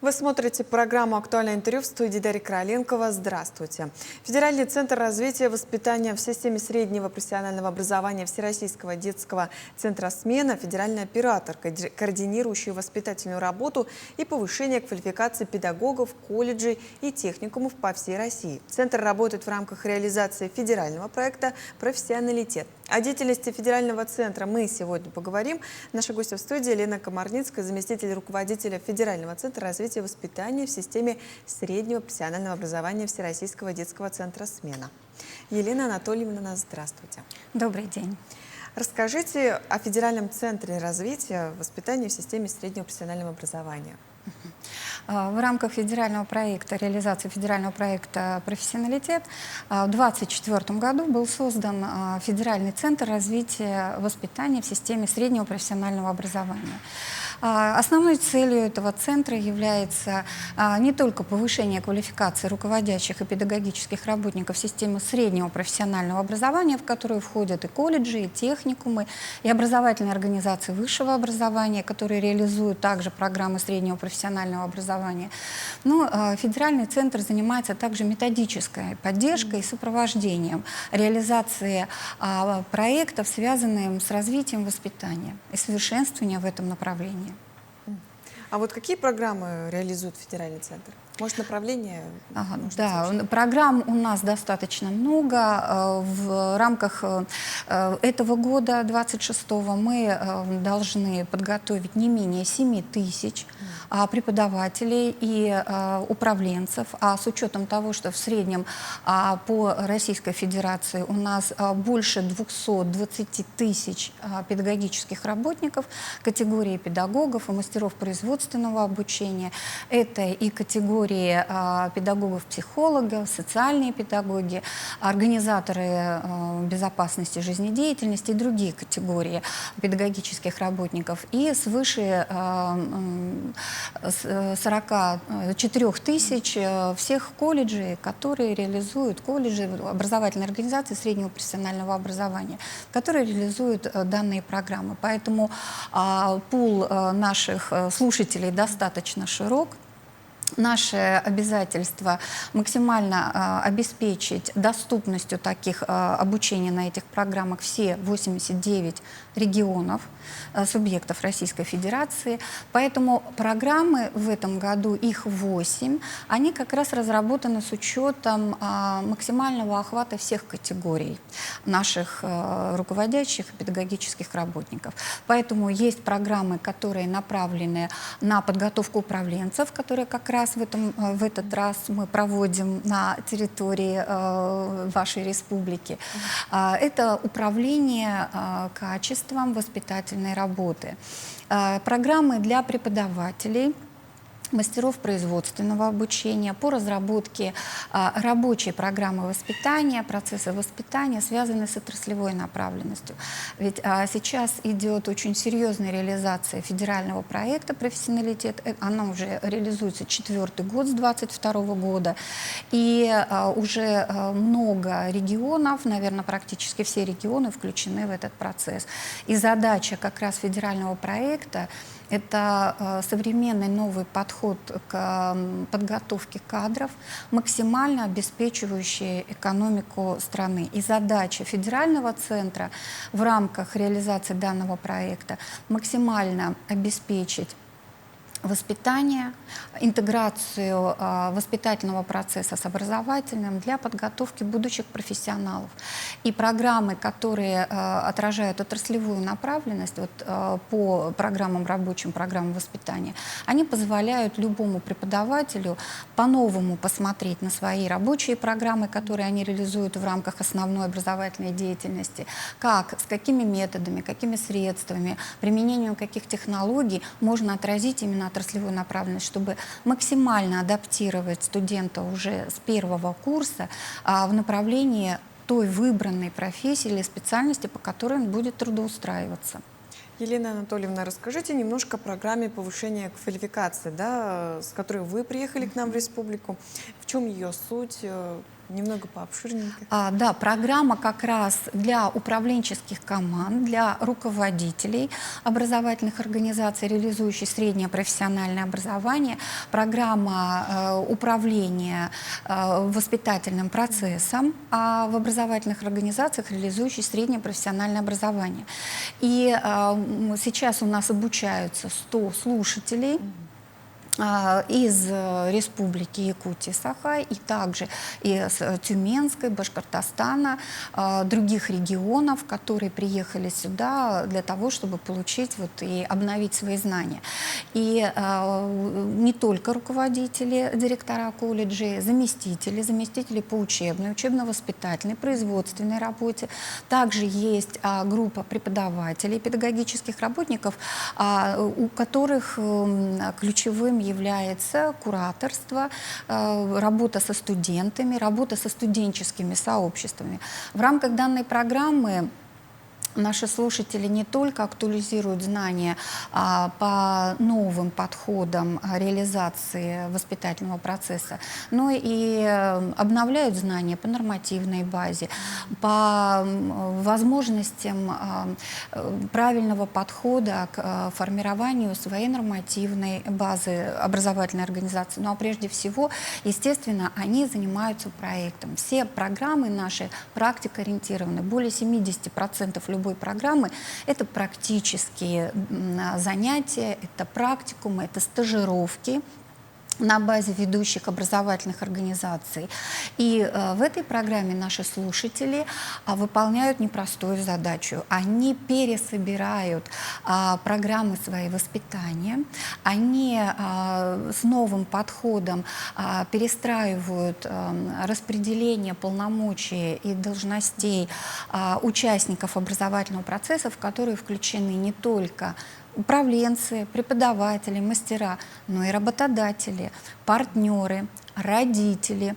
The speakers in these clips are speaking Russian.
Вы смотрите программу «Актуальное интервью», в студии Дарья Короленкова. Здравствуйте. Федеральный центр развития воспитания в системе среднего профессионального образования Всероссийского детского центра «Смена», федеральный оператор, координирующий воспитательную работу и повышение квалификации педагогов, колледжей и техникумов по всей России. Центр работает в рамках реализации федерального проекта «Профессионалитет». О деятельности федерального центра мы сегодня поговорим. Наша гостья в студии Елена Комарницкая, заместитель руководителя федерального центра развития воспитания в системе среднего профессионального образования Всероссийского детского центра «Смена». Елена Анатольевна, здравствуйте. Добрый день. Расскажите о федеральном центре развития воспитания в системе среднего профессионального образования. В рамках федерального проекта, реализации федерального проекта «Профессионалитет» в 2024 году был создан федеральный центр развития воспитания в системе среднего профессионального образования. Основной целью этого центра является не только повышение квалификации руководящих и педагогических работников системы среднего профессионального образования, в которую входят и колледжи, и техникумы, и образовательные организации высшего образования, которые реализуют также программы среднего профессионального образования. Но федеральный центр занимается также методической поддержкой и сопровождением реализации проектов, связанных с развитием воспитания и совершенствованием в этом направлении. А вот какие программы реализует федеральный центр? Может, направление? Да, программ у нас достаточно много. В рамках этого года, 26-го, мы должны подготовить не менее 7 тысяч преподавателей и управленцев. А с учетом того, что в среднем по Российской Федерации у нас больше 220 тысяч педагогических работников, категории педагогов и мастеров производственного обучения, это и категории педагогов-психологов, социальные педагоги, организаторы безопасности жизнедеятельности и другие категории педагогических работников. И свыше 44 тысяч всех колледжей, которые реализуют, колледжи, образовательные организации среднего профессионального образования, которые реализуют данные программы. Поэтому пул наших слушателей достаточно широк. Наше обязательство максимально обеспечить доступностью таких обучения на этих программах все 89 регионов, субъектов Российской Федерации. Поэтому программы в этом году, их 8, они как раз разработаны с учетом максимального охвата всех категорий наших руководящих и педагогических работников. Поэтому есть программы, которые направлены на подготовку управленцев, которые как раз в этот раз мы проводим на территории вашей республики. Это управление качеством воспитательной работы. Программы для преподавателей, мастеров производственного обучения по разработке рабочей программы воспитания, процесса воспитания, связанной с отраслевой направленностью. Ведь сейчас идет очень серьезная реализация федерального проекта «Профессионалитет». Она уже реализуется 4-й год с 2022 года. И уже много регионов, наверное, практически все регионы включены в этот процесс. И задача как раз федерального проекта — это современный новый подход к подготовке кадров, максимально обеспечивающий экономику страны. И задача федерального центра в рамках реализации данного проекта максимально обеспечить воспитание, интеграцию воспитательного процесса с образовательным для подготовки будущих профессионалов. И программы, которые отражают отраслевую направленность по программам рабочим, программам воспитания, они позволяют любому преподавателю по-новому посмотреть на свои рабочие программы, которые они реализуют в рамках основной образовательной деятельности, с какими методами, какими средствами, применением каких технологий можно отразить именно отраслевую направленность, чтобы максимально адаптировать студента уже с 1-го курса в направлении той выбранной профессии или специальности, по которой он будет трудоустраиваться. Елена Анатольевна, расскажите немножко о программе повышения квалификации, с которой вы приехали к нам в республику. В чем ее суть? Немного пообширненько. Да, программа как раз для управленческих команд, для руководителей образовательных организаций, реализующих среднее профессиональное образование, программа управления воспитательным процессом в образовательных организациях, реализующих среднее профессиональное образование. И сейчас у нас обучаются 100 слушателей из Республики Якутия, Саха, и также из Тюменской, Башкортостана, других регионов, которые приехали сюда для того, чтобы получить и обновить свои знания. И не только руководители, директора колледжей, заместители по учебной, учебно-воспитательной, производственной работе. Также есть группа преподавателей, педагогических работников, у которых ключевым является кураторство, работа со студентами, работа со студенческими сообществами. В рамках данной программы наши слушатели не только актуализируют знания по новым подходам реализации воспитательного процесса, но и обновляют знания по нормативной базе, по возможностям правильного подхода к формированию своей нормативной базы образовательной организации. Ну а прежде всего, естественно, они занимаются проектом. Все программы наши практикоориентированы. Более 70% любой программы — это практические занятия, это практикумы, это стажировки на базе ведущих образовательных организаций. И в этой программе наши слушатели выполняют непростую задачу. Они пересобирают программы свои воспитания, они с новым подходом перестраивают распределение полномочий и должностей участников образовательного процесса, в которые включены не только управленцы, преподаватели, мастера, но и работодатели, партнеры, родители,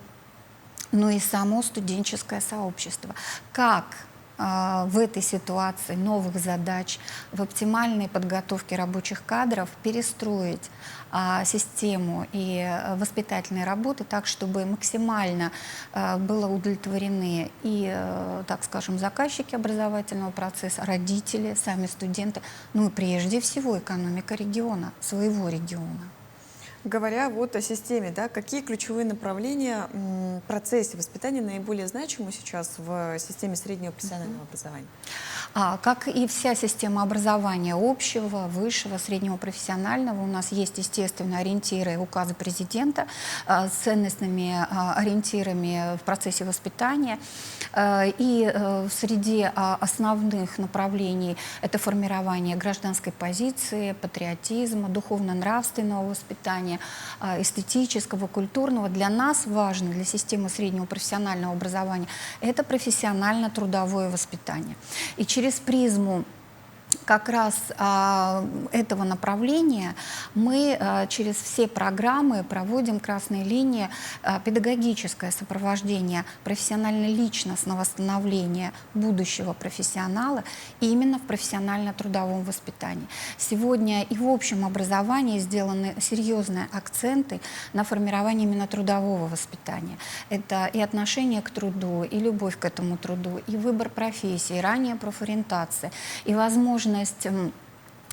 но и само студенческое сообщество. Как в этой ситуации новых задач, в оптимальной подготовке рабочих кадров перестроить систему и воспитательной работы так, чтобы максимально было удовлетворены и, так скажем, заказчики образовательного процесса, родители, сами студенты, ну и прежде всего экономика региона, своего региона. Говоря о системе, какие ключевые направления в процессе воспитания наиболее значимы сейчас в системе среднего профессионального образования? Как и вся система образования общего, высшего, среднего профессионального, у нас есть, естественно, ориентиры указа президента с ценностными ориентирами в процессе воспитания. И среди основных направлений это формирование гражданской позиции, патриотизма, духовно-нравственного воспитания, эстетического, культурного. Для нас важно, для системы среднего профессионального образования, это профессионально-трудовое воспитание. И через призму как раз этого направления мы через все программы проводим красные линии, педагогическое сопровождение профессионально-личностного становления будущего профессионала именно в профессионально-трудовом воспитании. Сегодня и в общем образовании сделаны серьезные акценты на формирование именно трудового воспитания. Это и отношение к труду, и любовь к этому труду, и выбор профессии, ранняя профориентация, и возможность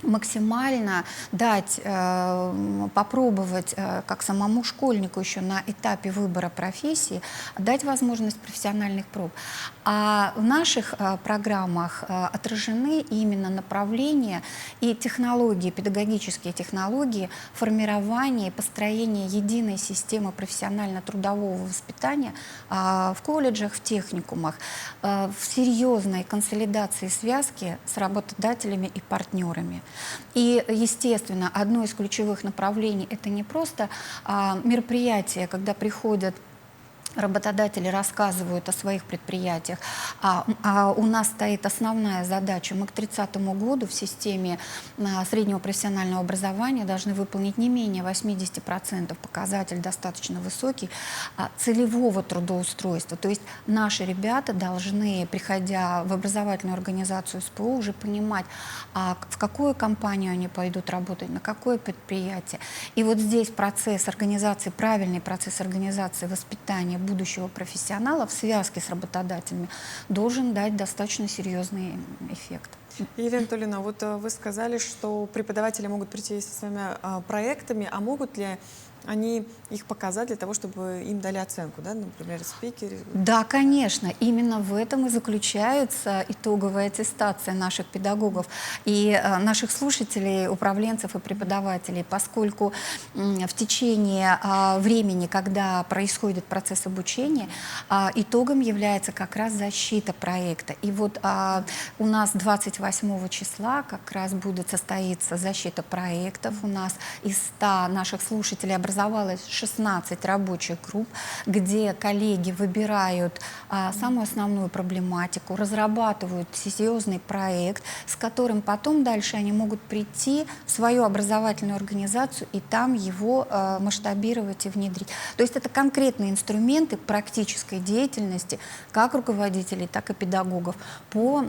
максимально дать, попробовать, как самому школьнику еще на этапе выбора профессии, дать возможность профессиональных проб. А в наших программах отражены именно направления и технологии, педагогические технологии формирования и построения единой системы профессионально-трудового воспитания в колледжах, в техникумах, в серьезной консолидации связки с работодателями и партнерами. И, естественно, одно из ключевых направлений — это не просто мероприятия, когда приходят работодатели, рассказывают о своих предприятиях, у нас стоит основная задача. Мы к 30 году в системе среднего профессионального образования должны выполнить не менее 80%, показатель достаточно высокий, целевого трудоустройства. То есть наши ребята должны, приходя в образовательную организацию СПО, уже понимать, в какую компанию они пойдут работать, на какое предприятие. И вот здесь процесс организации, правильный процесс организации воспитания будущего профессионала в связке с работодателями должен дать достаточно серьезный эффект. Елена Анатольевна, вот вы сказали, что преподаватели могут прийти со своими проектами, а могут ли они их показать для того, чтобы им дали оценку, да, например, спикеры? Да, конечно. Именно в этом и заключается итоговая аттестация наших педагогов и наших слушателей, управленцев и преподавателей, поскольку в течение времени, когда происходит процесс обучения, итогом является как раз защита проекта. И вот у нас 28 числа как раз будет состоиться защита проектов. У нас из 100 наших слушателей образовалось 16 рабочих групп, где коллеги выбирают самую основную проблематику, разрабатывают серьезный проект, с которым потом дальше они могут прийти в свою образовательную организацию и там его масштабировать и внедрить. То есть это конкретные инструменты практической деятельности как руководителей, так и педагогов по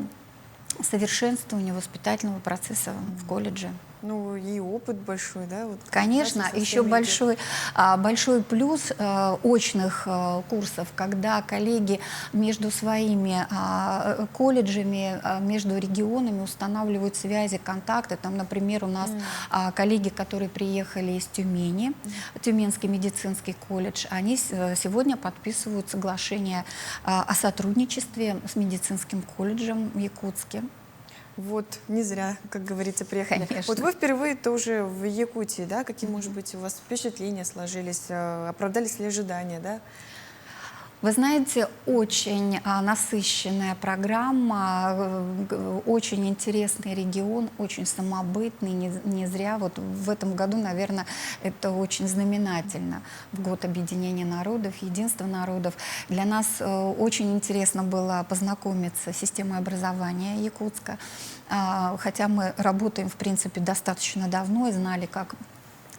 совершенствованию воспитательного процесса в колледже. Ну и опыт большой, да? Вот, Конечно, еще большой плюс очных курсов, когда коллеги между своими колледжами, между регионами устанавливают связи, контакты. Там, например, у нас коллеги, которые приехали из Тюмени, Тюменский медицинский колледж, они сегодня подписывают соглашение о сотрудничестве с медицинским колледжем в Якутске. Вот, не зря, как говорится, приехали. Конечно. Вот вы впервые тоже в Якутии, да? Какие, может быть, у вас впечатления сложились? Оправдались ли ожидания, да? Вы знаете, очень насыщенная программа, очень интересный регион, очень самобытный, не зря. Вот в этом году, наверное, это очень знаменательно. В год объединения народов, единства народов. Для нас очень интересно было познакомиться с системой образования Якутска, хотя мы работаем, в принципе, достаточно давно и знали, как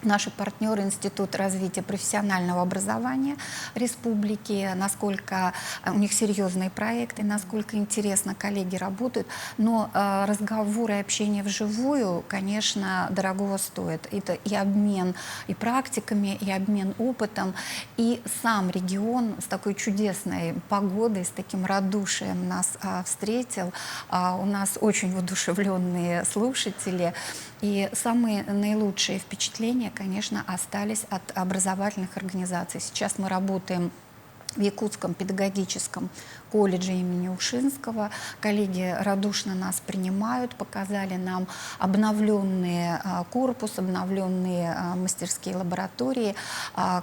наши партнеры Институт развития профессионального образования республики, насколько у них серьезные проекты, насколько интересно коллеги работают. Но разговоры и общение вживую, конечно, дорогого стоит. Это и обмен и практиками, и обмен опытом. И сам регион с такой чудесной погодой, с таким радушием нас встретил. У нас очень воодушевленные слушатели. И самые наилучшие впечатления, конечно, остались от образовательных организаций. Сейчас мы работаем в Якутском педагогическом колледже имени Ушинского. Коллеги радушно нас принимают, показали нам обновленный корпус, обновленные мастерские лаборатории,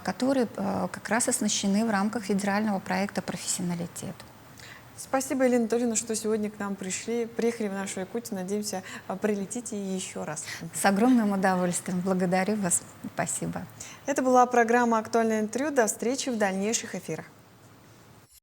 которые как раз оснащены в рамках федерального проекта «Профессионалитет». Спасибо, Елена Анатольевна, что сегодня к нам приехали в нашу Якутию. Надеемся, прилетите еще раз. С огромным удовольствием. Благодарю вас. Спасибо. Это была программа «Актуальное интервью». До встречи в дальнейших эфирах.